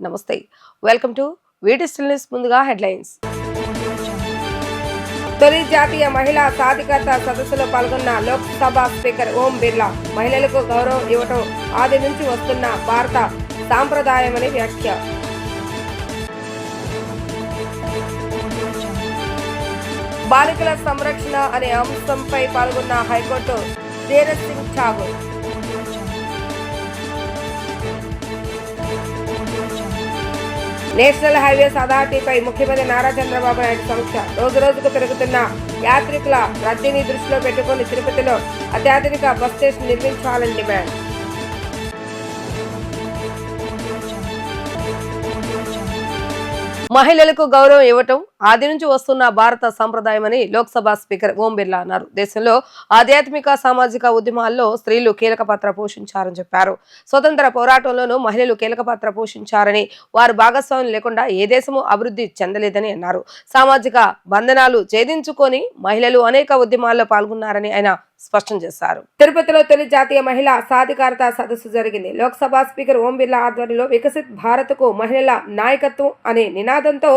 నమస్తే welcome to వీటి still news. ముందుగా హెడ్లైన్స్. తొలి జాతీయ మహిళా సాధికారత సదస్సులో పాల్గొన్న లోక్సభ స్పీకర్ ఓం బిర్లా మహిళలకు గౌరవం ఇవ్వటం ఆది నుంచి వస్తున్న భారత సాంప్రదాయమని వ్యాఖ్య. బాలికల సంరక్షణ అనే అంశంపై పాల్గొన్న high court Dhiraj Singh Thakur. National highways అథారిటీపై ముఖ్యమంత్రి నారా చంద్రబాబు నాయుడు సమీక్ష. రోజు రోజుకు పెరుగుతున్న యాత్రికుల రద్దీని దృష్టిలో పెట్టుకుని తిరుపతిలో అత్యాధునిక బస్ స్టేషన్ నిర్మించాలని డిమాండ్. మహిళలకు గౌరవం ఇవ్వటం ఆది నుంచి వస్తున్న భారత సంప్రదాయమని లోక్సభ స్పీకర్ ఓం బిర్లా అన్నారు. దేశంలో ఆధ్యాత్మిక సామాజిక ఉద్యమాల్లో స్త్రీలు కీలక పాత్ర పోషించారని చెప్పారు. స్వతంత్ర పోరాటంలోనూ మహిళలు కీలక పాత్ర పోషించారని, వారు భాగస్వామ్యం లేకుండా ఏ దేశము అభివృద్ధి చెందలేదని అన్నారు. సామాజిక బంధనాలు ఛేదించుకొని మహిళలు అనేక ఉద్యమాల్లో పాల్గొన్నారని ఆయన స్పష్టం చేశారు. తిరుపతిలో తొలి జాతీయ మహిళా సాధికారత సదస్సు జరిగింది. లోక్సభ స్పీకర్ ఓం బిర్లా ఆధ్వర్యంలో వికసిత్ భారత్ కు మహిళల నాయకత్వం అనే నినాదంతో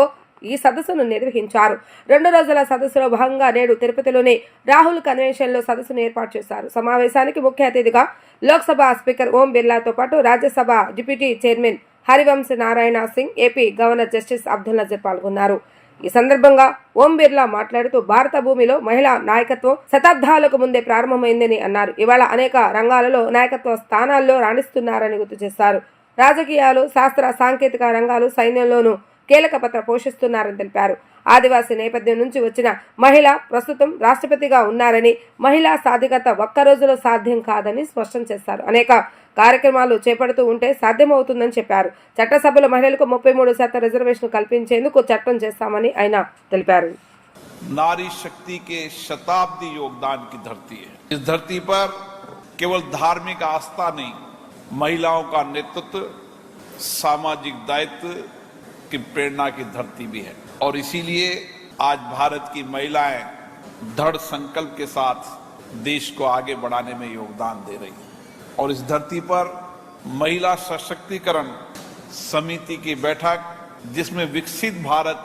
ఈ సదస్సును నిర్వహించారు. 2 రోజుల సదస్సులో భాగంగా నేడు తిరుపతిలోని రాహుల్ కన్వెన్షన్ లో సదస్సును ఏర్పాటు చేశారు. సమావేశానికి ముఖ్య అతిథిగా లోక్సభ స్పీకర్ ఓం బిర్లాతో పాటు Rajya Sabha deputy chairman Harivansh Narayan Singh, AP governor justice Abdul Nazeer పాల్గొన్నారు. ఈ సందర్భంగా ఓం బిర్లా మాట్లాడుతూ భారత భూమిలో మహిళా నాయకత్వం శతాబ్దాలకు ముందే ప్రారంభమైందని అన్నారు. ఇవాళ అనేక రంగాలలో నాయకత్వ స్థానాల్లో రాణిస్తున్నారని గుర్తు చేశారు. రాజకీయాలు, శాస్త్ర సాంకేతిక రంగాలు, సైన్యంలోనూ కీలక పాత్ర పోషిస్తున్నారని తెలిపారు. ఆదివాసీ నేపథ్యం నుంచి వచ్చిన మహిళ ప్రస్తుతం రాష్ట్రపతిగా ఉన్నారని, మహిళా సాధికారత ఒక్క రోజులో సాధ్యం కాదని స్పష్టం చేశారు. అనేక కార్యక్రమాలు చేపడుతూ ఉంటే సాధ్యమవుతుందని చెప్పారు. చట్టసభలో మహిళలకు 33% రిజర్వేషన్ కల్పించేందుకు చట్టం చేస్తామని ఆయన తెలిపారు. नारी शक्ति के शताब्दी योगदान की धरती है। इस धरती पर केवल धार्मिक आस्था नहीं, महिलाओं का नेतृत्व, सामाजिक दायित्व की प्रेरणा की धरती भी है। और इसीलिए आज भारत की महिलाएं दृढ़ संकल्प के साथ देश को आगे बढ़ाने में योगदान दे रही हैं। और इस धरती पर महिला सशक्तिकरण समिति की बैठक, जिसमें विकसित भारत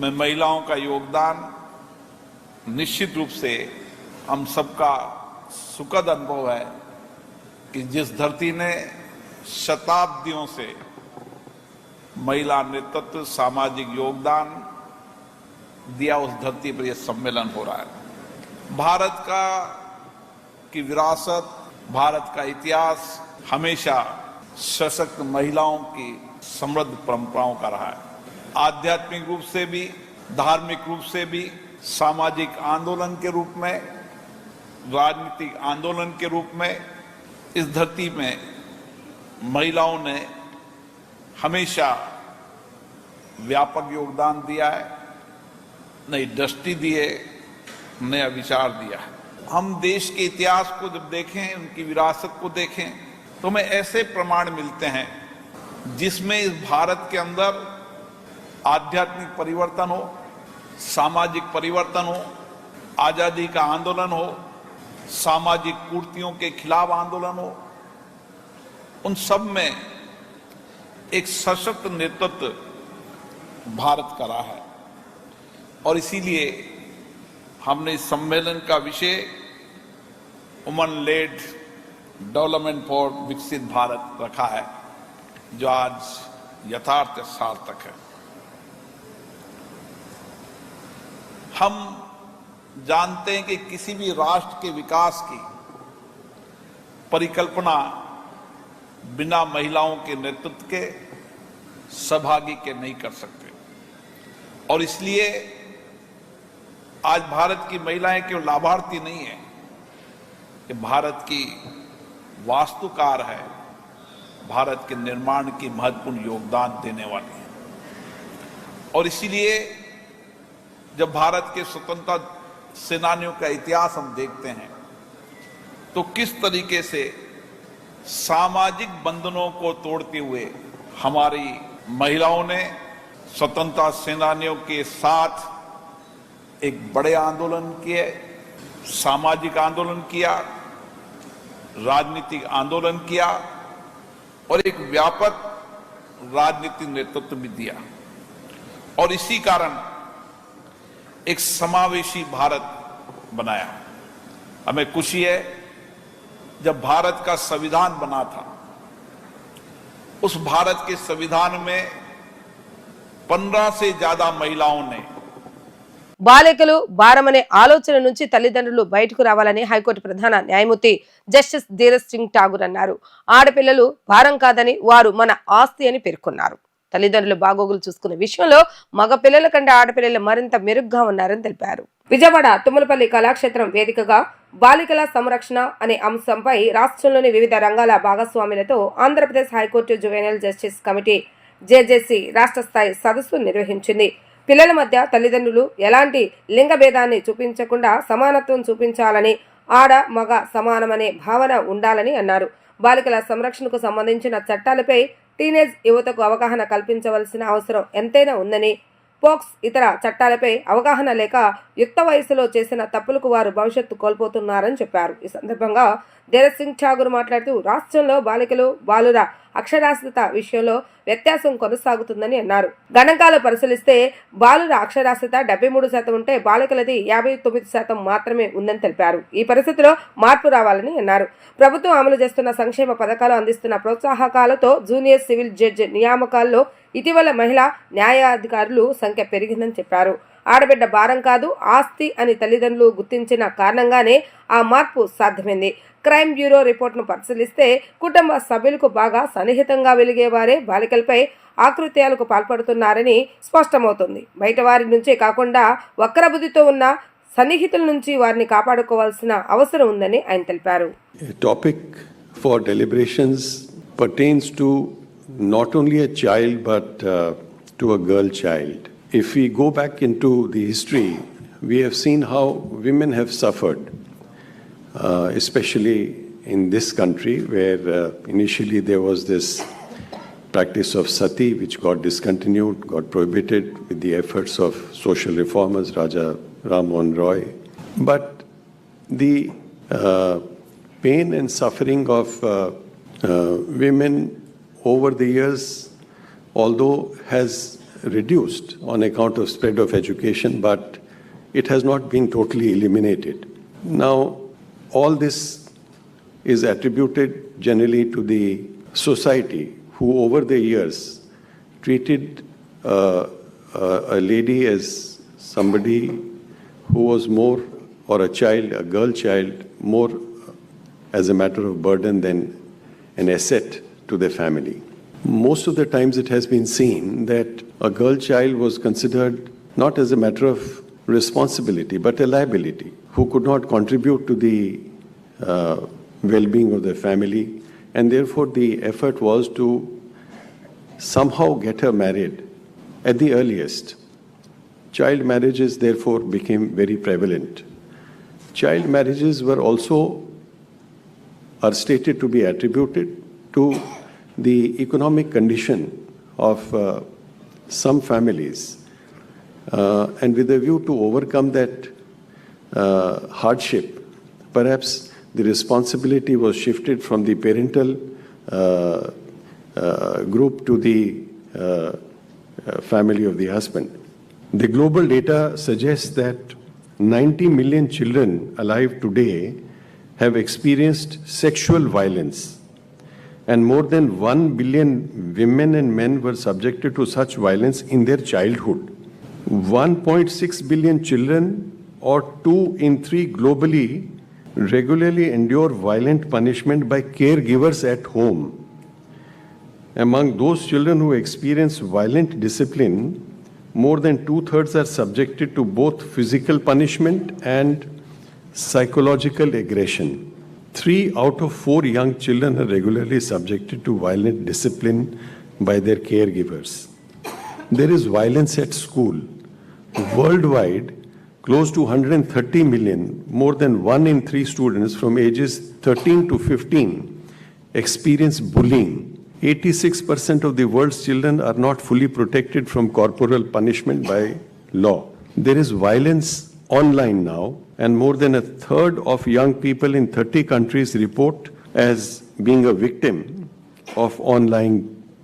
में महिलाओं का योगदान निश्चित रूप से हम सबका सुखद अनुभव है कि जिस धरती ने शताब्दियों से महिला नेतृत्व, सामाजिक योगदान दिया, उस धरती पर यह सम्मेलन हो रहा है। भारत का की विरासत, भारत का इतिहास हमेशा सशक्त महिलाओं की समृद्ध परंपराओं का रहा है। आध्यात्मिक रूप से भी, धार्मिक रूप से भी, सामाजिक आंदोलन के रूप में, राजनीतिक आंदोलन के रूप में इस धरती में महिलाओं ने हमेशा व्यापक योगदान दिया है, नई दृष्टि दी है, नया विचार दिया है। हम देश के इतिहास को जब देखें, उनकी विरासत को देखें, तो हमें ऐसे प्रमाण मिलते हैं जिसमें इस भारत के अंदर आध्यात्मिक परिवर्तन हो, सामाजिक परिवर्तन हो, आजादी का आंदोलन हो, सामाजिक कुरीतियों के खिलाफ आंदोलन हो, उन सब में एक सशक्त नेतृत्व भारत का रहा है। और इसीलिए हमने इस सम्मेलन का विषय वुमन लेड डेवलपमेंट फॉर विकसित भारत रखा है, जो आज यथार्थ सार्थक है। हम जानते हैं कि किसी भी राष्ट्र के विकास की परिकल्पना बिना महिलाओं के नेतृत्व के, सहभागी के नहीं कर सकते। और इसलिए आज भारत की महिलाएं केवल लाभार्थी नहीं है, कि भारत की वास्तुकार है, भारत के निर्माण की महत्वपूर्ण योगदान देने वाली है। और इसीलिए जब भारत के स्वतंत्रता सेनानियों का इतिहास हम देखते हैं, तो किस तरीके से सामाजिक बंधनों को तोड़ते हुए हमारी महिलाओं ने स्वतंत्रता सेनानियों के साथ एक बड़े आंदोलन किए, सामाजिक आंदोलन किया, राजनीतिक आंदोलन किया और एक व्यापक राजनीतिक नेतृत्व भी दिया और इसी कारण एक समावेशी भारत बनाया। हमें खुशी है जब भारत का संविधान बना था, उस भारत के संविधान में 15 से ज्यादा महिलाओं ने బాలికలు భారమనే ఆలోచన నుంచి తల్లిదండ్రులు బయటకు రావాలని హైకోర్టు ప్రధాన న్యాయమూర్తి జస్టిస్ ధీరజ్ సింగ్ ఠాగూర్ అన్నారు. ఆడపిల్లలు భారం కాదని, వారు మన ఆస్తి అని పేర్కొన్నారు. తల్లిదండ్రులు బాగోగులు చూసుకునే విషయంలో మగ పిల్లల కంటే ఆడపిల్లలు మరింత మెరుగ్గా ఉన్నారని తెలిపారు. విజయవాడ తుమ్మలపల్లి కళాక్షేత్రం వేదికగా బాలికల సంరక్షణ అనే అంశంపై రాష్ట్రంలోని వివిధ రంగాల భాగస్వాములతో Andhra Pradesh high court juvenile justice committee JJC రాష్ట్ర స్థాయి సదస్సు నిర్వహించింది. పిల్లల మధ్య తల్లిదండ్రులు ఎలాంటి లింగ భేదాన్ని చూపించకుండా సమానత్వం చూపించాలని, ఆడ మగ సమానమనే భావన ఉండాలని అన్నారు. బాలికల సంరక్షణకు సంబంధించిన చట్టాలపై టీనేజ్ యువతకు అవగాహన కల్పించవలసిన అవసరం ఎంతైనా ఉందని, పోక్స్ ఇతర చట్టాలపై అవగాహన లేక యుక్త వయసులో చేసిన తప్పులకు వారు భవిష్యత్తు కోల్పోతున్నారని చెప్పారు. ఈ సందర్భంగా ధీరజ్ సింగ్ ఠాగూర్ మాట్లాడుతూ రాష్ట్రంలో బాలికలు బాలుర అక్షరాస్యత విషయంలో వ్యత్యాసం కొనసాగుతుందని అన్నారు. గణాంకాలు పరిశీలిస్తే బాలుర అక్షరాస్యత 73% ఉంటే బాలికలది 59% మాత్రమే ఉందని తెలిపారు. ఈ పరిస్థితిలో మార్పు రావాలని అన్నారు. ప్రభుత్వం అమలు చేస్తున్న సంక్షేమ పథకాలు అందిస్తున్న ప్రోత్సాహకాలతో జూనియర్ సివిల్ జడ్జి నియామకాల్లో ఇటీవల మహిళా న్యాయాధికారులు సంఖ్య పెరిగిందని చెప్పారు. ఆడబిడ్డ భారం కాదు, ఆస్తి అని తల్లిదండ్రులు గుర్తించిన కారణంగానే ఆ మార్పు సాధ్యమైంది. క్రైమ్ బ్యూరో రిపోర్టును పరిశీలిస్తే కుటుంబ సభ్యులకు బాగా సన్నిహితంగా వెలిగేవారే బాలికలపై ఆకృత్యాలకు పాల్పడుతున్నారని స్పష్టమవుతుంది. బయట వారి నుంచే కాకుండా వక్రబుద్ధితో ఉన్న సన్నిహితుల నుంచి వారిని కాపాడుకోవాల్సిన అవసరం ఉందని ఆయన తెలిపారు. Topic for deliberations pertains to not only a child but to a girl child. If we go back into the history, we have seen how women have suffered, especially in this country where initially there was this practice of sati which got discontinued, got prohibited with the efforts of social reformers, Raja Ram Mohan Roy. But the pain and suffering of women over the years, although has reduced on account of spread of education, but it has not been totally eliminated. Now, all this is attributed generally to the society who over the years treated a lady as somebody who was more, or a child, a girl child, more as a matter of burden than an asset to their family. Most of the times it has been seen that a girl child was considered not as a matter of responsibility but a liability who could not contribute to the well-being of the family, and therefore the effort was to somehow get her married at the earliest. Child marriages therefore became very prevalent. Child marriages were also are stated to be attributed to the economic condition of some families, and with a view to overcome that hardship, perhaps the responsibility was shifted from the parental group to the family of the husband. The global data suggests that 90 million children alive today have experienced sexual violence, and more than 1 billion women and men were subjected to such violence in their childhood. 1.6 billion children, or 2 in 3 globally, regularly endure violent punishment by caregivers at home. Among those children who experience violent discipline, more than 2/3 are subjected to both physical punishment and psychological aggression. 3 out of 4 young children are regularly subjected to violent discipline by their caregivers. There is violence at school. Worldwide, close to 130 million, more than 1 in 3 students from ages 13 to 15 experience bullying. 86% of the world's children are not fully protected from corporal punishment by law. There is violence online now, and more than a third of young people in 30 countries report as being a victim of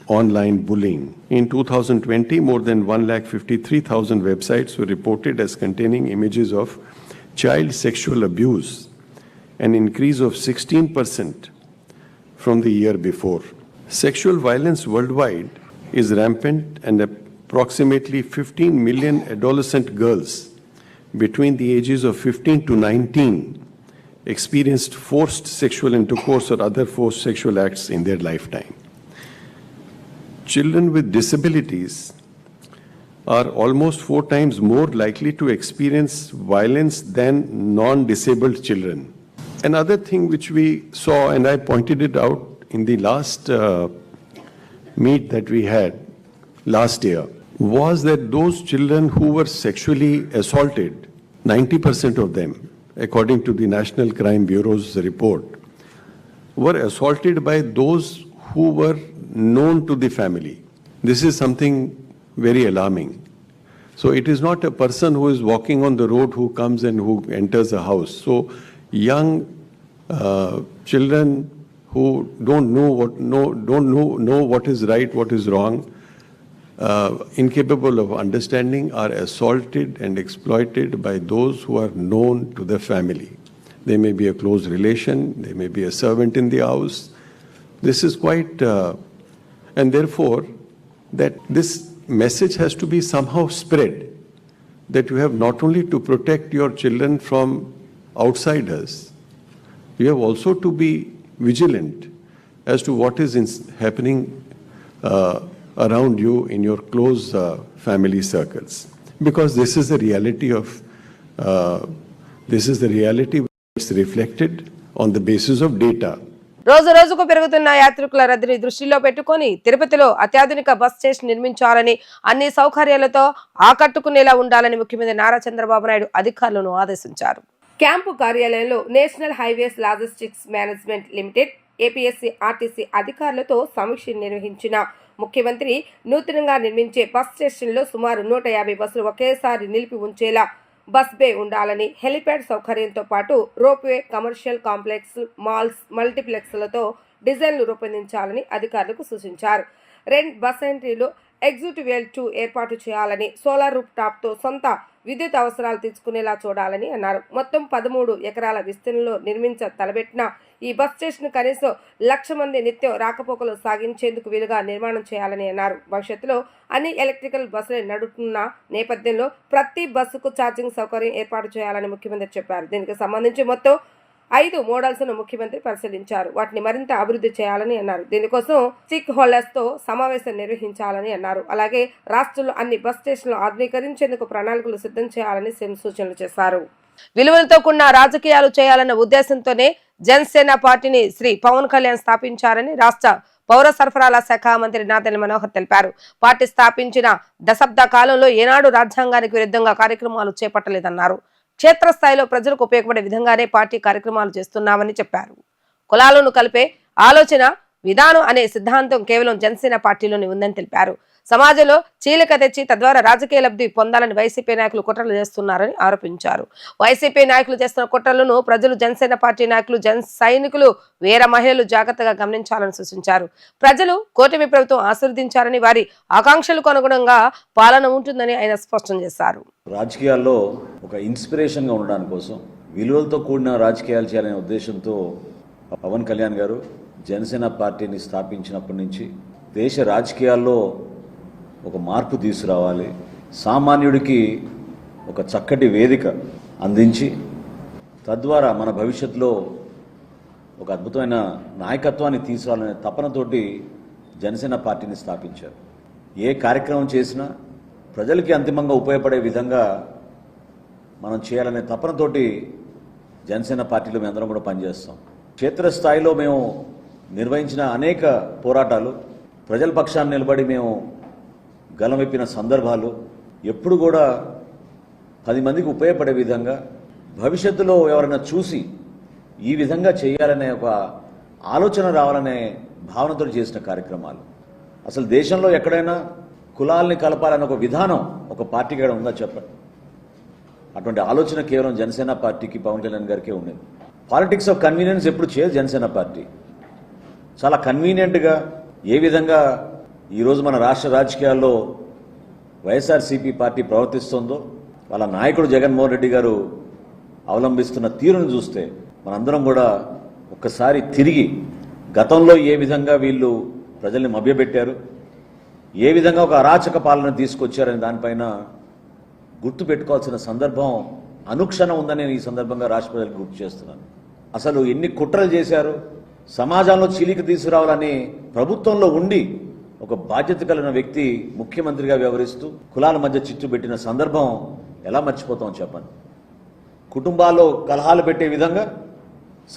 online bullying. In 2020, more than 153,000 websites were reported as containing images of child sexual abuse, an increase of 16% from the year before. Sexual violence worldwide is rampant, and approximately 15 million adolescent girls between the ages of 15 to 19 experienced forced sexual intercourse or other forced sexual acts in their lifetime. Children with disabilities are almost 4 times more likely to experience violence than non-disabled children. Another thing which we saw, and I pointed it out in the last meet that we had last year, was that those children who were sexually assaulted, 90% of them, according to the National Crime Bureau's report, were assaulted by those who were known to the family. This is something very alarming. So it is not a person who is walking on the road who comes and who enters a house. So young children who don't know what is right, what is wrong, incapable of understanding, are assaulted and exploited by those who are known to the family. They may be a close relation, they may be a servant in the house. This is quite, and therefore, that this message has to be somehow spread, that you have not only to protect your children from outsiders, you have also to be vigilant as to what is happening around you in your close family circles, because this is the reality which is reflected on the basis of data. రోజు రోజుకు పెరుగుతున్న యాత్రికుల రద్దీని దృష్టిలో పెట్టుకొని తిరుపతిలో అత్యాధునిక bus station నిర్మించాలని, అన్ని సౌకర్యాలతో ఆకట్టుకునేలా ఉండాలని ముఖ్యమంత్రి నారా చంద్రబాబు నాయుడు అధికారులను ఆదేశించారు. క్యాంపు కార్యాలయంలో national highways logistics management limited APSC RTC అధికారులతో సమీక్ష నిర్వహించిన ముఖ్యమంత్రి నూతనంగా నిర్మించే బస్ స్టేషన్లో సుమారు 150 బస్సులు ఒకేసారి నిలిపి ఉంచేలా బస్ బే ఉండాలని, హెలిప్యాడ్ సౌకర్యంతో పాటు రోప్వే, కమర్షియల్ కాంప్లెక్స్, మాల్స్, మల్టీప్లెక్స్లతో డిజైన్లు రూపొందించాలని అధికారులకు సూచించారు. బస్ ఎంట్రీలో ఎగ్జిక్యూటివ్ వెల్ 2 ఏర్పాటు చేయాలని, సోలార్ రూఫ్ టాప్తో సొంత విద్యుత్ అవసరాలు తీర్చుకునేలా చూడాలని అన్నారు. మొత్తం 13 ఎకరాల విస్తీర్ణంలో తలబెట్టిన ఈ బస్ స్టేషన్ కనీసం 1,00,000 మంది నిత్యం రాకపోకలు సాగించేందుకు వీలుగా నిర్మాణం చేయాలని అన్నారు. భవిష్యత్తులో అన్ని ఎలక్ట్రికల్ బస్సులు నడుపుతున్న నేపథ్యంలో ప్రతి బస్సుకు ఛార్జింగ్ సౌకర్యం ఏర్పాటు చేయాలని ముఖ్యమంత్రి చెప్పారు. దీనికి సంబంధించి మొత్తం 5 మోడల్స్ను ముఖ్యమంత్రి పరిశీలించారు. వాటిని మరింత అభివృద్ధి చేయాలని అన్నారు. దీనికోసం స్టేక్ హోల్డర్స్తో సమావేశం నిర్వహించాలని అన్నారు. అలాగే రాష్ట్రంలో అన్ని బస్ స్టేషన్లు ఆధునీకరించేందుకు ప్రణాళికలు సిద్ధం చేయాలని సూచనలు చేశారు. విలువలతో కూడిన రాజకీయాలు చేయాలన్న ఉద్దేశంతోనే జనసేన పార్టీని శ్రీ పవన్ కళ్యాణ్ స్థాపించారని రాష్ట్ర పౌర సరఫరాల శాఖ మంత్రి నాదెళ్ల మనోహర్ తెలిపారు. పార్టీ స్థాపించిన దశాబ్ద కాలంలో ఏనాడు రాజ్యాంగానికి విరుద్ధంగా కార్యక్రమాలు చేపట్టలేదన్నారు. క్షేత్రస్థాయిలో ప్రజలకు ఉపయోగపడే విధంగానే పార్టీ కార్యక్రమాలు చేస్తున్నామని చెప్పారు. కులాలను కలిపే ఆలోచన విధానం అనే సిద్ధాంతం కేవలం జనసేన పార్టీలోనే ఉందని తెలిపారు. సమాజంలో చీలిక తెచ్చి తద్వారా రాజకీయ లబ్ధి పొందాలని వైసీపీ నాయకులు కుట్రలు చేస్తున్నారని ఆరోపించారు. వైసీపీ నాయకులు చేస్తున్న కుట్రలను ప్రజలు, జనసేన పార్టీ నాయకులు, జన సైనికులు, వీర మహిళలు జాగ్రత్తగా గమనించాలని సూచించారు. ప్రజలు కూటమి ప్రభుత్వం ఆశీర్వదించారని, వారి ఆకాంక్షలకు అనుగుణంగా పాలన ఉంటుందని ఆయన స్పష్టం చేశారు. రాజకీయాల్లో ఒక ఇన్స్పిరేషన్గా ఉండడానికి కోసం విలువలతో కూడిన రాజకీయాలు చేయాలనే ఉద్దేశంతో పవన్ కళ్యాణ్ గారు జనసేన పార్టీని స్థాపించినప్పటి నుంచి దేశ రాజకీయాల్లో ఒక మార్పు తీసుకురావాలి, సామాన్యుడికి ఒక చక్కటి వేదిక అందించి తద్వారా మన భవిష్యత్తులో ఒక అద్భుతమైన నాయకత్వాన్ని తీసుకురావాలనే తపనతోటి జనసేన పార్టీని స్థాపించారు. ఏ కార్యక్రమం చేసినా ప్రజలకి అంతిమంగా ఉపయోగపడే విధంగా మనం చేయాలనే తపనతోటి జనసేన పార్టీలో మేము అందరం కూడా పనిచేస్తాం. క్షేత్రస్థాయిలో మేము నిర్వహించిన అనేక పోరాటాలు, ప్రజల పక్షాన్ని నిలబడి మేము గలమెప్పిన సందర్భాలు ఎప్పుడు కూడా 10 మందికి ఉపయోగపడే విధంగా, భవిష్యత్తులో ఎవరైనా చూసి ఈ విధంగా చేయాలనే ఒక ఆలోచన రావాలనే భావనతో చేసిన కార్యక్రమాలు. అసలు దేశంలో ఎక్కడైనా కులాల్ని కలపాలనే ఒక విధానం ఒక పార్టీకి కూడా ఉందా చెప్పండి? అటువంటి ఆలోచన కేవలం జనసేన పార్టీకి, పవన్ కళ్యాణ్ గారికే ఉండేది. పాలిటిక్స్ ఆఫ్ కన్వీనియన్స్ ఎప్పుడు చేయదు జనసేన పార్టీ. చాలా కన్వీనియంట్గా ఏ విధంగా ఈరోజు మన రాష్ట్ర రాజకీయాల్లో వైఎస్ఆర్సీపీ పార్టీ ప్రవర్తిస్తుందో, వాళ్ళ నాయకుడు జగన్మోహన్ రెడ్డి గారు అవలంబిస్తున్న తీరును చూస్తే మనందరం కూడా ఒక్కసారి తిరిగి గతంలో ఏ విధంగా వీళ్ళు ప్రజల్ని మభ్యపెట్టారు, ఏ విధంగా ఒక అరాచక పాలన తీసుకొచ్చారనే దానిపైన గుర్తు పెట్టుకోవాల్సిన సందర్భం అనుక్షణం ఉందని నేను ఈ సందర్భంగా రాష్ట్ర ప్రజలకు గుర్తు చేస్తున్నాను. అసలు ఎన్ని కుట్రలు చేశారు, సమాజంలో చీలిక తీసుకురావాలని ప్రభుత్వంలో ఉండి ఒక బాధ్యత కలిగిన వ్యక్తి ముఖ్యమంత్రిగా వ్యవహరిస్తూ కులాల మధ్య చిచ్చు పెట్టిన సందర్భం ఎలా మర్చిపోతాం చెప్పండి. కుటుంబాల్లో కలహాలు పెట్టే విధంగా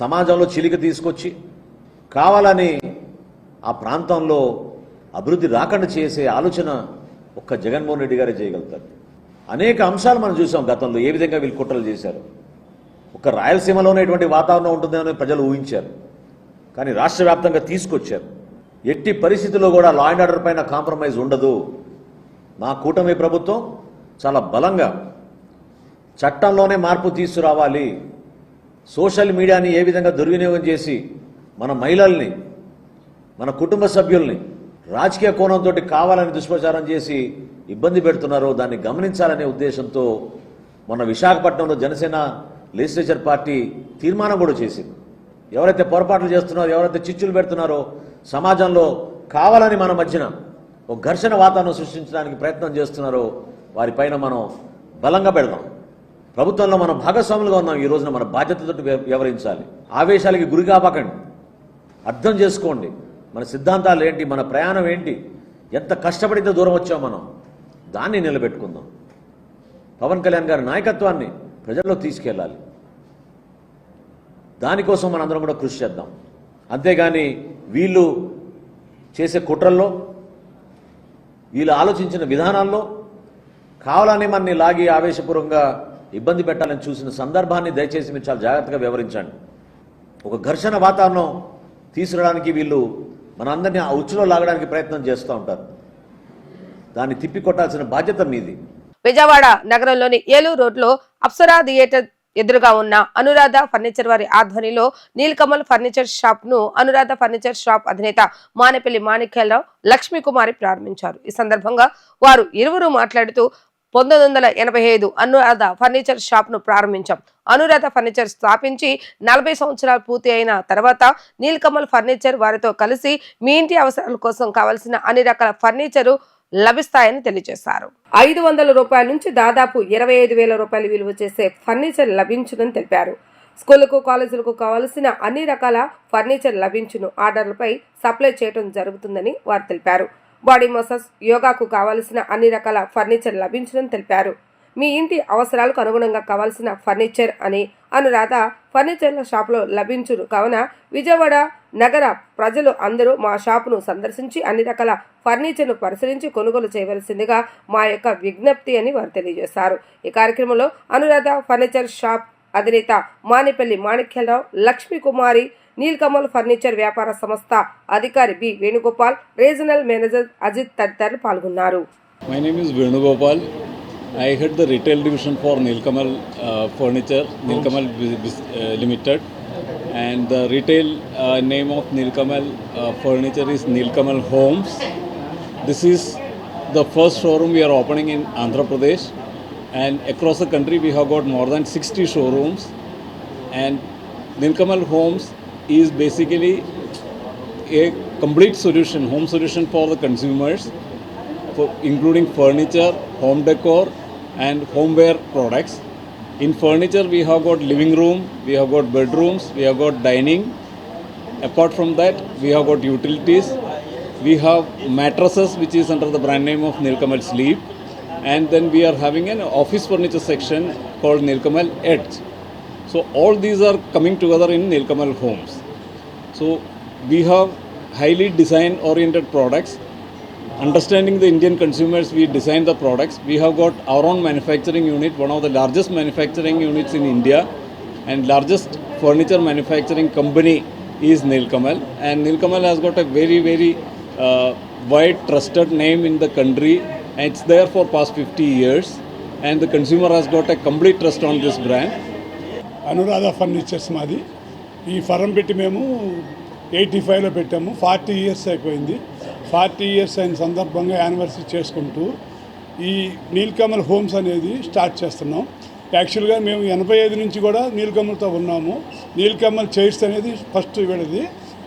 సమాజంలో చీలిక తీసుకొచ్చి కావాలని ఆ ప్రాంతంలో అభివృద్ధి రాకుండా చేసే ఆలోచన ఒక్క జగన్మోహన్ రెడ్డి గారే చేయగలుగుతారు. అనేక అంశాలు మనం చూసాం గతంలో ఏ విధంగా వీళ్ళు కుట్రలు చేశారు. ఒక రాయలసీమలో ఉన్నటువంటి వాతావరణం ఉంటుందని ప్రజలు ఊహించారు, కానీ రాష్ట్ర వ్యాప్తంగా తీసుకొచ్చారు. ఎట్టి పరిస్థితుల్లో కూడా లా అండ్ ఆర్డర్ పైన కాంప్రమైజ్ ఉండదు. మా కూటమి ప్రభుత్వం చాలా బలంగా చట్టంలోనే మార్పు తీసుకురావాలి, సోషల్ మీడియాని ఏ విధంగా దుర్వినియోగం చేసి మన మహిళల్ని, మన కుటుంబ సభ్యుల్ని రాజకీయ కోణంతో కావాలని దుష్ప్రచారం చేసి ఇబ్బంది పెడుతున్నారో దాన్ని గమనించాలనే ఉద్దేశంతో మొన్న విశాఖపట్నంలో జనసేన లెజిస్లేచర్ పార్టీ తీర్మానం కూడా చేసింది. ఎవరైతే పొరపాట్లు చేస్తున్నారో, ఎవరైతే చిచ్చులు పెడుతున్నారో, సమాజంలో కావాలని మన మధ్యన ఒక ఘర్షణ వాతావరణం సృష్టించడానికి ప్రయత్నం చేస్తున్నారో వారిపైన మనం బలంగా పెడదాం. ప్రభుత్వంలో మనం భాగస్వాములుగా ఉన్నాం. ఈ రోజున మన బాధ్యతతో వ్యవహరించాలి. ఆవేశాలకి గురి కాపాకండి, అర్థం చేసుకోండి మన సిద్ధాంతాలు ఏంటి, మన ప్రయాణం ఏంటి, ఎంత కష్టపడితే దూరం వచ్చాం మనం, దాన్ని నిలబెట్టుకుందాం. పవన్ కళ్యాణ్ గారి నాయకత్వాన్ని ప్రజల్లో తీసుకెళ్ళాలి. దానికోసం మనందరం కూడా కృషి చేద్దాం. అంతేగాని వీళ్ళు చేసే కుట్రల్లో, వీళ్ళు ఆలోచించిన విధానాల్లో కావాలని మనని లాగి ఆవేశపూర్వకంగా ఇబ్బంది పెట్టాలని చూసిన సందర్భాన్ని దయచేసి మీరు చాలా జాగ్రత్తగా వ్యవహరించండి. ఒక ఘర్షణ వాతావరణం తీసుకురావడానికి వీళ్ళు మనందరినీ ఆ ఉచ్చులో లాగడానికి ప్రయత్నం చేస్తూ ఉంటారు. దాన్ని తిప్పికొట్టాల్సిన బాధ్యత మీది. విజయవాడ నగరంలోని ఏలూరు రోడ్లో అప్సరా థియేటర్ ఎదురుగా ఉన్న అనురాధ ఫర్నిచర్ వారి ఆధ్వర్యంలో నీలకమల్ ఫర్నిచర్ షాప్ ను అనురాధ ఫర్నిచర్ షాప్ అధినేత మానేపల్లి మాణిక్యాలరావు, లక్ష్మీకుమారి ప్రారంభించారు. ఈ సందర్భంగా వారు ఇరువురు మాట్లాడుతూ 1985 అనురాధ ఫర్నిచర్ షాప్ ను ప్రారంభించాం. అనురాధ ఫర్నిచర్ స్థాపించి 40 సంవత్సరాలు పూర్తి అయిన తర్వాత నీలకమల్ ఫర్నిచర్ వారితో కలిసి మీ ఇంటి అవసరాల కోసం కావలసిన అన్ని రకాల ఫర్నిచరు లభిస్తాయని తెలియజేశారు. 500 రూపాయల నుంచి దాదాపు 25,000 రూపాయలు విలువ చేసే ఫర్నిచర్ లభించునని తెలిపారు. స్కూళ్లకు, కాలేజీలకు కావలసిన అన్ని రకాల ఫర్నిచర్ లభించును. ఆర్డర్లపై సప్లై చేయడం జరుగుతుందని వారు తెలిపారు. బాడీ మసాజ్, యోగాకు కావలసిన అన్ని రకాల ఫర్నిచర్ లభించునని తెలిపారు. మీ ఇంటి అవసరాలకు అనుగుణంగా కావాల్సిన ఫర్నిచర్ అని అనురాధ ఫర్నిచర్ల షాపులో లభించును. కావున విజయవాడ నగర ప్రజలు అందరూ మా షాపును సందర్శించి అన్ని రకాల ఫర్నిచర్ను పరిశీలించి కొనుగోలు చేయవలసిందిగా మా యొక్క విజ్ఞప్తి అని వారు తెలియజేశారు. ఈ కార్యక్రమంలో అనురాధ ఫర్నిచర్ షాప్ అధినేత మానేపల్లి మాణిక్యాలరావు, లక్ష్మీకుమారి, నీలకమల్ ఫర్నిచర్ వ్యాపార సంస్థ అధికారి B Venugopal, regional manager Ajit తదితరులు పాల్గొన్నారు. My name is Venugopal. I head the retail division for Nilkamal Furniture, Nilkamal Limited, and the retail name of Nilkamal Furniture is Nilkamal Homes. This is the first showroom we are opening in Andhra Pradesh, and across the country we have got more than 60 showrooms. And Nilkamal Homes is basically a complete solution, home solution for the consumers, including furniture, home decor and homeware products. In furniture we have got living room, we have got bedrooms, we have got dining. Apart from that we have got utilities, we have mattresses which is under the brand name of Nilkamal Sleep, and then we are having an office furniture section called Nilkamal Edge. So all these are coming together in Nilkamal Homes. So we have highly design oriented products. Understanding the Indian consumers, we design the products. We have got our own manufacturing unit, one of the largest manufacturing units in India, and largest furniture manufacturing company is Nilkamal. And Nilkamal has got a very wide trusted name in the country, and it's there for past 50 years, and the consumer has got a complete trust on this brand. Anuradha furnitures మాది. ఈ ఫరం పెట్టి మేము 85లో పెట్టాము. 40 years అయిపోయింది. 40 years అయిన సందర్భంగా anniversary చేసుకుంటూ ఈ నీలకమల్ హోమ్స్ అనేది స్టార్ట్ చేస్తున్నాం. యాక్చువల్గా మేము 85 నుంచి కూడా నీలకమల్తో ఉన్నాము. నీలకమల్ చైర్స్ అనేది ఫస్ట్ వీళ్ళది.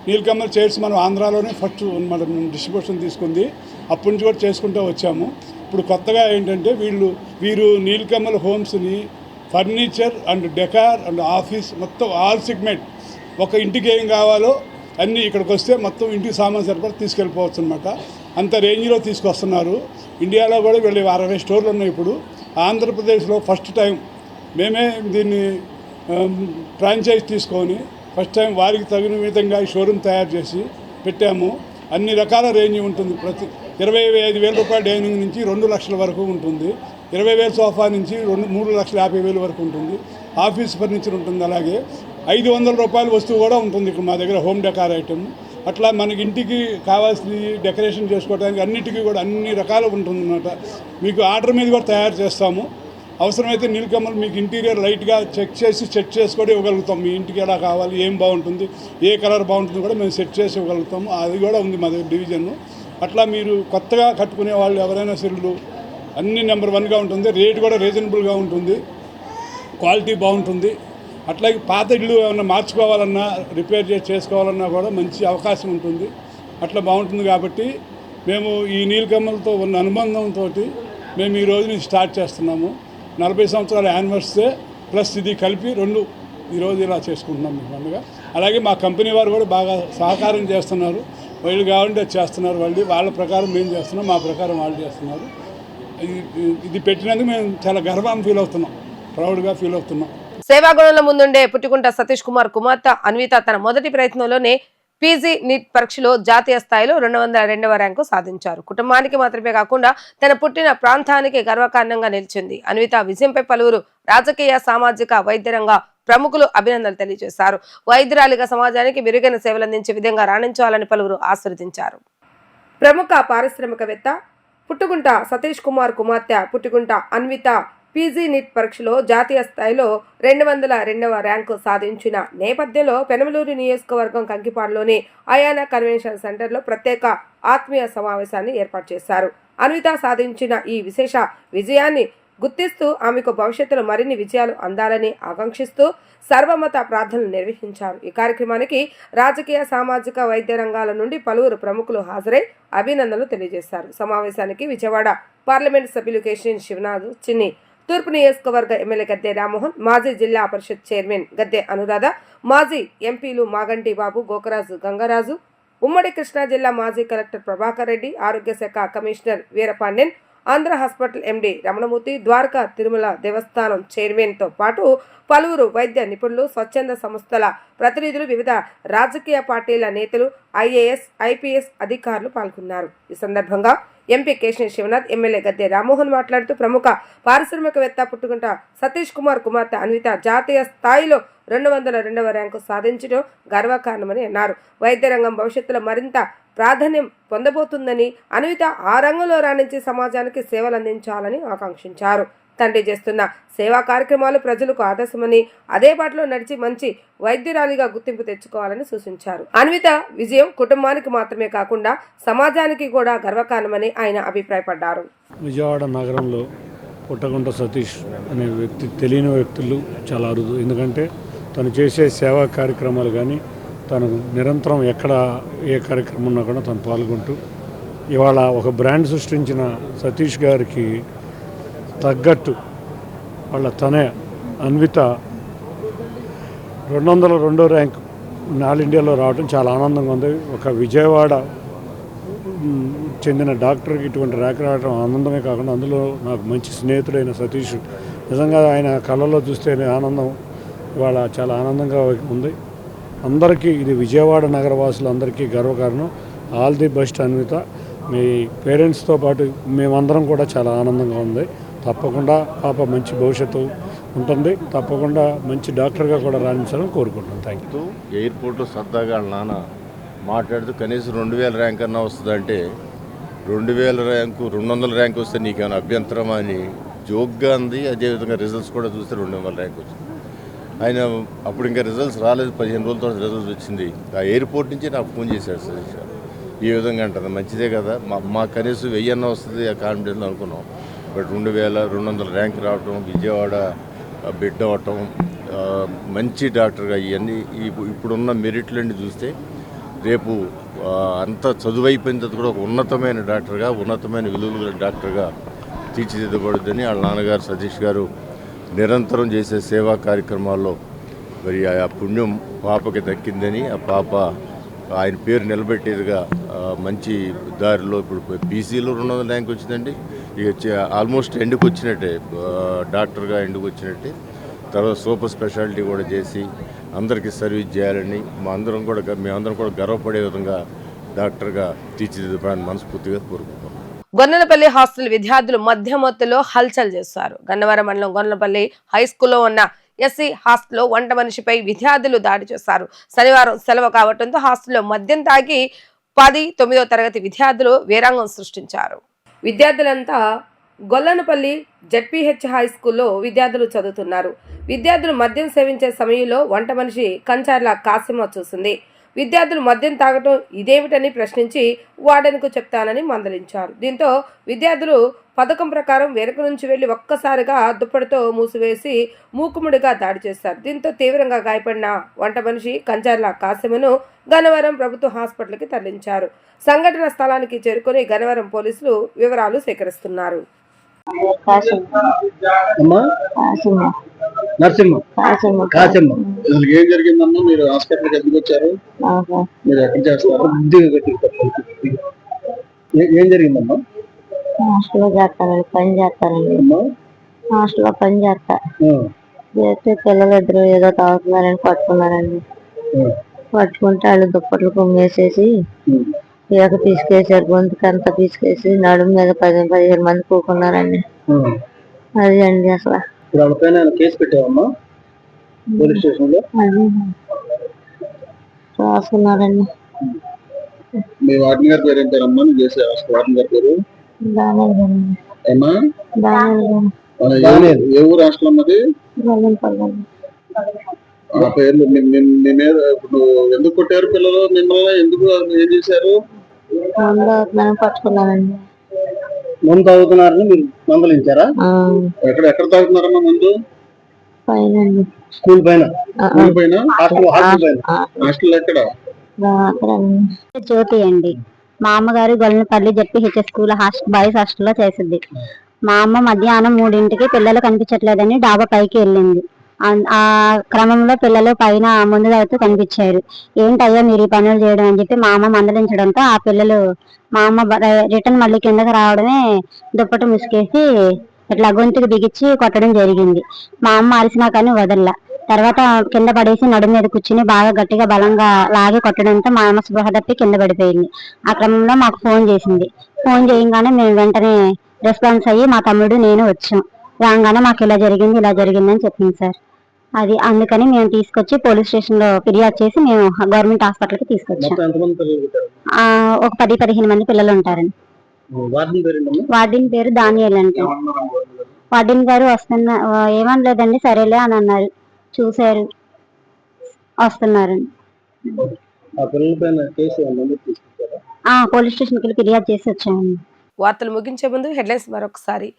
నీలకమల్ చైర్స్ మనం ఆంధ్రాలోనే ఫస్ట్ మనం డిస్ట్రిబ్యూషన్ తీసుకుంది. అప్పటి నుంచి కూడా చేసుకుంటూ వచ్చాము. ఇప్పుడు కొత్తగా ఏంటంటే వీరు నీలకమల్ హోమ్స్ని furniture and decor and office మొత్తం ఆల్ సెగ్మెంట్, ఒక ఇంటికి ఏం కావాలో అన్నీ ఇక్కడికి వస్తే మొత్తం ఇంటికి సామాన్ సరిపడా తీసుకెళ్ళిపోవచ్చు అనమాట. అంత రేంజ్లో తీసుకొస్తున్నారు. ఇండియాలో కూడా వీళ్ళు 60 స్టోర్లు ఉన్నాయి. ఇప్పుడు ఆంధ్రప్రదేశ్లో ఫస్ట్ టైం మేమే దీన్ని ఫ్రాంచైజ్ తీసుకొని ఫస్ట్ టైం వారికి తగిన విధంగా ఈ షోరూమ్ తయారు చేసి పెట్టాము. అన్ని రకాల రేంజ్ ఉంటుంది. ప్రతి 25,000 రూపాయల డైనింగ్ నుంచి 2 లక్షల వరకు ఉంటుంది. 20,000 సోఫా నుంచి 3,50,000 వరకు ఉంటుంది. ఆఫీస్ ఫర్నిచర్ ఉంటుంది. అలాగే 500 రూపాయల వస్తువు కూడా ఉంటుంది ఇక్కడ మా దగ్గర, హోమ్ డెకార్ ఐటమ్. అట్లా మనకి ఇంటికి కావాల్సింది డెకరేషన్ చేసుకోవడానికి అన్నిటికీ కూడా అన్ని రకాలు ఉంటుందన్నమాట. మీకు ఆర్డర్ మీద కూడా తయారు చేస్తాము. అవసరమైతే నీలకమల్ మీకు ఇంటీరియర్ లైట్గా చెక్ చేసి సెట్ చేసి కూడా ఇవ్వగలుగుతాం. మీ ఇంటికి ఎలా కావాలి, ఏం బాగుంటుంది, ఏ కలర్ బాగుంటుంది కూడా మేము సెట్ చేసి ఇవ్వగలుగుతాము. అది కూడా ఉంది మా దగ్గర డివిజన్. అట్లా మీరు కొత్తగా కట్టుకునే వాళ్ళు ఎవరైనా సెల్లు అన్ని నెంబర్ 1గా ఉంటుంది. రేట్ కూడా రీజనబుల్గా ఉంటుంది. క్వాలిటీ బాగుంటుంది. అట్లాగే పాత ఇల్లు ఏమన్నా మార్చుకోవాలన్నా, రిపేర్ చేసుకోవాలన్నా కూడా మంచి అవకాశం ఉంటుంది. అట్లా బాగుంటుంది. కాబట్టి మేము ఈ నీలకమల్తో ఉన్న అనుబంధంతో మేము ఈ రోజు నుంచి స్టార్ట్ చేస్తున్నాము. 40 సంవత్సరాల యానివర్సరీ ప్లస్ ఇది కలిపి 2 ఈరోజు ఇలా చేసుకుంటున్నాం మీ పండుగ. అలాగే మా కంపెనీ వారు కూడా బాగా సహకారం చేస్తున్నారు. వాళ్ళు కావాలంటే చేస్తున్నారు. వాళ్ళ ప్రకారం మేము చేస్తున్నాం, మా ప్రకారం వాళ్ళు చేస్తున్నారు. ఇది పెట్టినందుకు మేము చాలా గర్వం ఫీల్ అవుతున్నాం, ప్రౌడ్గా ఫీల్ అవుతున్నాం. సేవాగుణంలో ముందుండే పుట్టికుంట సతీష్ కుమార్ కుమార్తె అన్విత తన మొదటి ప్రయత్నంలోనే పీజీ నీట్ పరీక్షలో జాతీయ స్థాయిలో 202వ ర్యాంకు సాధించారు. కుటుంబానికి మాత్రమే కాకుండా తన పుట్టిన ప్రాంతానికి గర్వకారణంగా నిలిచింది. అన్విత విజయంపై పలువురు రాజకీయ, సామాజిక, వైద్య రంగ ప్రముఖులు అభినందనలు తెలియజేశారు. వైద్యురాలిగా సమాజానికి మెరుగైన సేవలందించే విధంగా రాణించాలని పలువురు ఆశీర్వదించారు. ప్రముఖ పారిశ్రామికవేత్త పుట్టుకుంట సతీష్ కుమార్ కుమార్తె పుట్టుకుంట అన్విత పీజీ నీట్ పరీక్షలో జాతీయ స్థాయిలో 202వ ర్యాంకు సాధించిన నేపథ్యంలో పెనమలూరు నియోజకవర్గం కంకిపాడులోని అయానా కన్వెన్షన్ సెంటర్లో ప్రత్యేక ఆత్మీయ సమావేశాన్ని ఏర్పాటు చేశారు. అన్విత సాధించిన ఈ విశేష విజయాన్ని గుర్తిస్తూ ఆమెకు భవిష్యత్తులో మరిన్ని విజయాలు అందాలని ఆకాంక్షిస్తూ సర్వమత ప్రార్థనలు నిర్వహించారు. ఈ కార్యక్రమానికి రాజకీయ, సామాజిక, వైద్య రంగాల నుండి పలువురు ప్రముఖులు హాజరై అభినందనలు తెలియజేశారు. సమావేశానికి విజయవాడ పార్లమెంటు సభ్యులు కేశినేని శివనాథ్, చిన్ని తూర్పు నియోజకవర్గ ఎమ్మెల్యే గద్దె రామ్మోహన్, మాజీ జిల్లా పరిషత్ చైర్మన్ గద్దె అనురాధ, మాజీ ఎంపీలు మాగంటి బాబు, గోకరాజు గంగరాజు, ఉమ్మడి కృష్ణా జిల్లా మాజీ కలెక్టర్ ప్రభాకర్ రెడ్డి, ఆరోగ్య శాఖ commissioner Veerapandian, Andhra hospital MD Ramanamurthy, Dwaraka Tirumala దేవస్థానం చైర్మన్తో పాటు పలువురు వైద్య నిపుణులు, స్వచ్ఛంద సంస్థల ప్రతినిధులు, వివిధ రాజకీయ పార్టీల నేతలు, ఐఏఎస్, ఐపీఎస్ అధికారులు పాల్గొన్నారు. ఈ సందర్భంగా ఎంపీ కేశినేని శివనాథ్, ఎమ్మెల్యే గద్దె రామ్మోహన్ మాట్లాడుతూ ప్రముఖ పారిశ్రామికవేత్త పుట్టుకుంట సతీష్ కుమార్ కుమార్తె అన్విత జాతీయ స్థాయిలో 202వ ర్యాంకు సాధించడం గర్వకారణమని అన్నారు. వైద్య రంగం భవిష్యత్తులో మరింత ప్రాధాన్యం పొందబోతుందని, అన్విత ఆ రంగంలో రాణించి సమాజానికి సేవలు అందించాలని ఆకాంక్షించారు. తండ్రి చేస్తున్న సేవా కార్యక్రమాలు ప్రజలకు ఆదర్శమని, అదే బాటలో నడిచి మంచి వైద్యురాలిగా గుర్తింపు తెచ్చుకోవాలని సూచించారు. అన్విత విజయం కుటుంబానికి మాత్రమే కాకుండా సమాజానికి కూడా గర్వకారణమని ఆయన అభిప్రాయపడ్డారు. విజయవాడ నగరంలో పుట్టగుంట సతీష్ అనే వ్యక్తి తెలియని వ్యక్తులు చాలా అరుదు. ఎందుకంటే తను చేసే సేవా కార్యక్రమాలు కానీ, తను నిరంతరం ఎక్కడ ఏ కార్యక్రమం ఉన్నా కూడా తను పాల్గొంటూ ఇవాళ ఒక బ్రాండ్ సృష్టించిన సతీష్ గారికి తగ్గట్టు వాళ్ళ తనే అన్విత 202వ ర్యాంక్ ఆల్ ఇండియాలో రావడం చాలా ఆనందంగా ఉంది. ఒక విజయవాడ చెందిన డాక్టర్కి ఇటువంటి ర్యాంక్ రావడం ఆనందమే కాకుండా అందులో నాకు మంచి స్నేహితుడైన సతీష్, నిజంగా ఆయన కళ్ళలో చూస్తే ఆనందం ఇవాళ చాలా ఆనందంగా ఉంది. అందరికీ ఇది విజయవాడ నగరవాసులందరికీ గర్వకారణం. All the best Anvitha. మీ పేరెంట్స్తో పాటు మేమందరం కూడా చాలా ఆనందంగా ఉంది. తప్పకుండా పాప మంచి భవిష్యత్తు ఉంటుంది. తప్పకుండా మంచి డాక్టర్గా కూడా రాణించాలని కోరుకుంటున్నాను. Thank you. ఎయిర్పోర్ట్లో సరదాగా వాళ్ళ నాన్న మాట్లాడుతూ కనీసం 2000 ర్యాంక్ అన్నా వస్తుందంటే 2000 ర్యాంకు 200 ర్యాంక్ వస్తే నీకేమైనా అభ్యంతరమా అని జోక్గా అంది. అదేవిధంగా రిజల్ట్స్ కూడా చూస్తే 200 ర్యాంక్ వచ్చింది. ఆయన అప్పుడు ఇంకా రిజల్ట్స్ రాలేదు, 15 రోజుల తర్వాత రిజల్ట్స్ వచ్చింది. ఆ ఎయిర్పోర్ట్ నుంచి నాకు ఫోన్ చేశాడు సతీష్. ఈ విధంగా అంటుంది. మంచిదే కదా, మా కనీసం 1000 వస్తుంది ఆ కాన్ఫిడెన్స్ అనుకున్నాం. బట్ 2200 ర్యాంక్ రావటం, విజయవాడ బిడ్డ అవటం, మంచి డాక్టర్గా ఇవన్నీ ఇప్పుడున్న మెరిట్లన్నీ చూస్తే రేపు అంత చదువు అయిపోయిన తర్వాత కూడా ఒక ఉన్నతమైన డాక్టర్గా, ఉన్నతమైన విలువల డాక్టర్గా తీర్చిదిద్దబడుద్దని వాళ్ళ నాన్నగారు సతీష్ గారు నిరంతరం చేసే సేవా కార్యక్రమాల్లో మరి ఆ పుణ్యం పాపకి దక్కిందని, ఆ పాప ఆయన పేరు నిలబెట్టేదిగా మంచి దారిలో ఇప్పుడు పీసీలో 200 ర్యాంక్ వచ్చిందండి. ఇక ఆల్మోస్ట్ ఎండుకు వచ్చినట్టే, డాక్టర్గా ఎండుకు వచ్చినట్టే. తర్వాత సూపర్ స్పెషాలిటీ కూడా చేసి అందరికీ సర్వీస్ చేయాలని మేమందరం కూడా గర్వపడే విధంగా డాక్టర్గా తీర్చిదిద్దడానికి మనస్ఫూర్తిగా కోరుకుంటాం. గొన్నలపల్లి హాస్టల్ విద్యార్థులు మధ్యమత్తులో హల్చల్ చేశారు. గన్నవరం మండలం గొన్నలపల్లి హై స్కూల్లో ఉన్న ఎస్సీ హాస్టల్లో వంట మనిషిపై విద్యార్థులు దాడి చేశారు. శనివారం సెలవు కావడంతో హాస్టల్లో మద్యం తాగి 10-9వ తరగతి విద్యార్థులు వీరాంగం సృష్టించారు. విద్యార్థులంతా గొల్లనపల్లి జెడ్పీహెచ్ హై స్కూల్లో విద్యార్థులు చదువుతున్నారు. విద్యార్థులు మద్యం సేవించే సమయంలో వంట మనిషి కంచార్ల కాసిమ చూసింది. విద్యార్థులు మద్యం తాగటం ఇదేమిటని ప్రశ్నించి వార్డెన్కు చెప్తానని మందలించారు. దీంతో విద్యార్థులు పథకం ప్రకారం వెనుక నుంచి వెళ్లి ఒక్కసారిగా దుప్పటితో మూసివేసి మూకుముడిగా దాడి చేశారు. దీంతో తీవ్రంగా గాయపడిన వంట మనిషి కంచార్ల కాసిమను గన్నవరం ప్రభుత్వ హాస్పిటల్కి తరలించారు. సంఘటన స్థలానికి చేరుకుని గన్నవరం పోలీసులు వివరాలు సేకరిస్తున్నారు. ఏం జరిగిందమ్మా? మీరు హాస్పిటల్కి ఎందుకు వచ్చారు? మీరు ఎక్కడ చేస్తారు? ఏం జరిగిందమ్మా? హాస్టల్లో చేస్తానండి, పని చేస్తానండి. హాస్టల్లో పని చేస్తే పిల్లలు ఇద్దరు ఏదో తాగుతున్నారని పట్టుకున్నారండి. పట్టుకుంటే వాళ్ళు దుప్పట్లు కొమ్మేసేసి ఈక తీసుకేసారు. గొంతుకంతా తీసుకేసి నడుము మీద 10-15 మంది కూకున్నారండి. అది అండి అసలు. కేసు పెట్టావమ్మా పోలీస్ స్టేషన్ లో? రాసుకున్నారండి. మీ వార్డెన్ గారి పేరు ఏం పేరమ్మా? నువ్వు చేసే వార్డెన్ గారి పేరు? ఏ ఊరు హాస్టల్ అన్నది? ఆ పేర్లు ఎందుకు కొట్టారు పిల్లలు మిమ్మల్ని? ఎందుకు ఏం చేశారు? పట్టుకున్నానండి. మందు తాగుతున్నారని మీరు మందలించారా? ఎక్కడ తాగుతున్నారమ్మా మందు? స్కూల్ పైన? స్కూల్ పైన? హాస్టల్ పైన? హాస్టల్ ఎక్కడ? జ్యోతి అండి. మా అమ్మగారు గొల్లనపల్లి జెడ్పీహెచ్ స్కూల్ బాయ్స్ హాస్టల్లో చేసింది. మా అమ్మ మధ్యాహ్నం 3ంటికి పిల్లలు కనిపించట్లేదని డాబా పైకి వెళ్ళింది. ఆ క్రమంలో పిల్లలు పైన ముందు తాగుతూ కనిపించారు. ఏంటయ్యా మీరు ఈ పనులు చేయడం అని చెప్పి మా అమ్మ మందలించడంతో ఆ పిల్లలు మా అమ్మ రిటర్న్ మళ్ళీ కిందకి రావడమే దుప్పటి ముసుకేసి ఇట్లా గొంతుకు బిగించి కొట్టడం జరిగింది. మా అమ్మ అరిసినా కానీ వదల్లా. తర్వాత కింద పడేసి నడుము మీద కూర్చుని బాగా గట్టిగా బలంగా లాగి కొట్టడంతో మా అమ్మ స్పృహ తప్పి కింద పడిపోయింది. ఆ క్రమంలో మాకు ఫోన్ చేసింది. ఫోన్ చేయగానే మేము వెంటనే రెస్పాన్స్ అయ్యి మా తమ్ముడు నేను వచ్చాం. రాగానే మాకు ఇలా జరిగిందని చెప్పింది సార్. అది అందుకని మేము తీసుకొచ్చి పోలీస్ స్టేషన్ లో ఫిర్యాదు చేసి మేము గవర్నమెంట్ హాస్పిటల్ కి తీసుకొచ్చాం. ఒక 10-15 మంది పిల్లలు ఉంటారండి. వార్డెన్ పేరు దానియేల్ అంటే. వార్డెన్ గారు ఏమనలేదండి, సరేలే అని అన్నారు. చూశారు, వస్తున్నారండి. పోలీస్ స్టేషన్ కి ఫిర్యాదు చేసి వచ్చామండి. వార్తలు ముగించే ముందు హెడ్లైన్స్ మరొకసారి.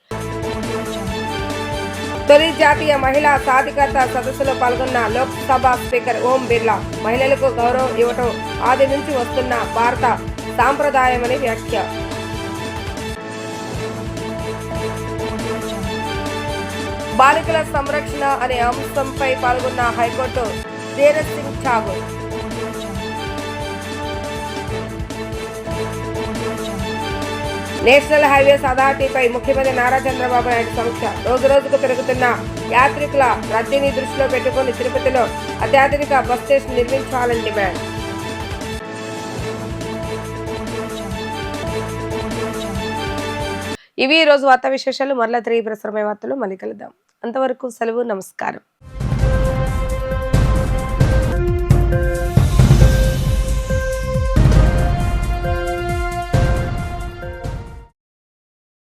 తొలి జాతీయ మహిళా సాధికారత సదస్సులో పాల్గొన్న లోక్సభ స్పీకర్ ఓం బిర్లా మహిళలకు గౌరవం ఇవ్వటం ఆది నుంచి వస్తున్న భారత సాంప్రదాయమని వ్యాఖ్య. బాలికల సంరక్షణ అనే అంశంపై పాల్గొన్న high court Dhiraj Singh Thakur. National highways అథారిటీపై ముఖ్యమంత్రి నారా చంద్రబాబు నాయుడు సమీక్ష. రోజు రోజుకు పెరుగుతున్న యాత్రికుల రద్దీని దృష్టిలో పెట్టుకుని తిరుపతిలో అత్యాధునిక బస్ స్టేషన్ నిర్మించాలని డిమాండ్. ఇవి ఈ రోజు వార్తా విశేషాలు. మరలా తిరిగి ప్రసారమయ్యే వార్తలు మళ్ళీ కలుద్దాం. అంతవరకు సెలవు, నమస్కారం.